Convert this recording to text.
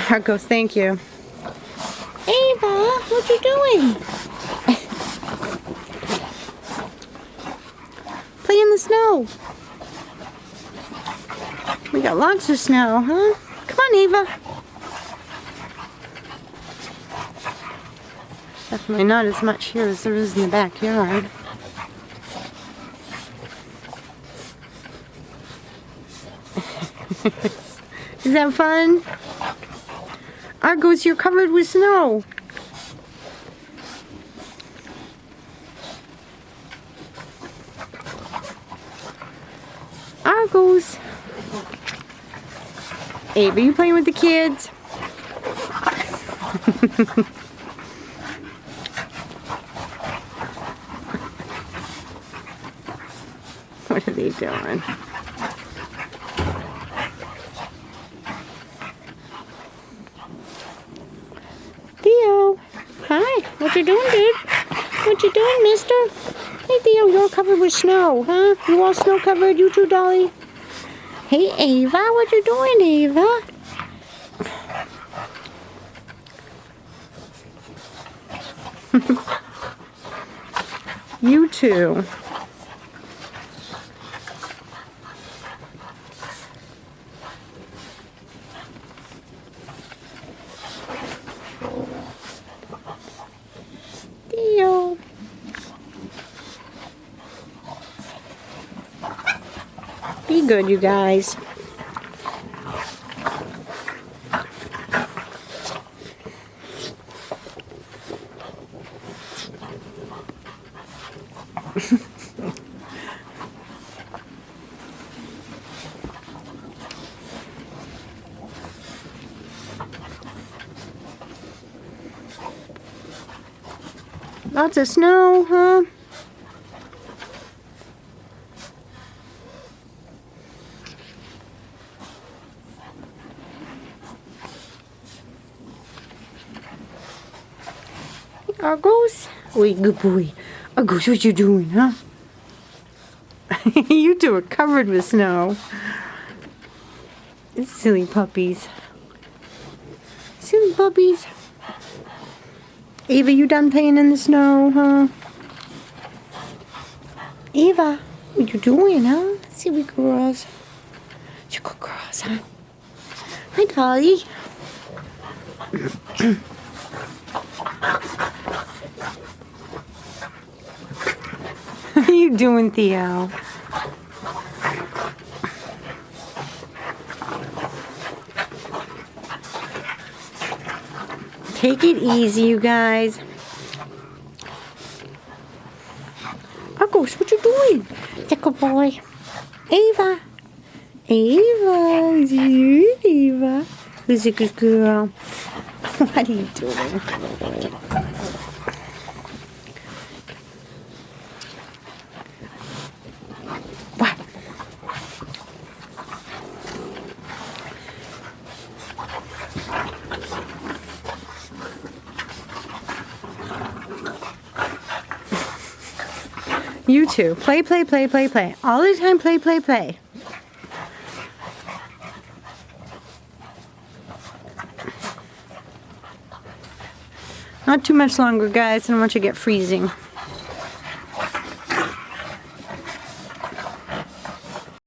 Argos, thank you. Ava, what you doing? Play in the snow. We got lots of snow, huh? Come on, Ava. Definitely not as much here as there is in the backyard. Is that fun? Argos, you're covered with snow. Argos. Ava, you playing with the kids? What are they doing? Theo, hi. What you doing, dude? What you doing, mister? Hey, Theo, you're covered with snow, huh? You all snow covered, you too, Dolly? Hey, Ava, what you doing, Ava? You too. Theo. Be good, you guys. Lots of snow, huh? Argos? Oi, good boy. Argos, what you doing, huh? You two are covered with snow. Silly puppies. Silly puppies. Ava, you done playing in the snow, huh? Ava, what you doing, huh? Silly girls. You good girls, huh? Hi, Dolly. What are you doing, Theo? Take it easy, you guys. Argos, what you doing? Good boy. Ava. Ava. Is you, Ava? Who's a good girl? What are you doing? What? You two. Play, play, play, play, play. All the time, play, play, play. Not too much longer, guys. I don't want you to get freezing.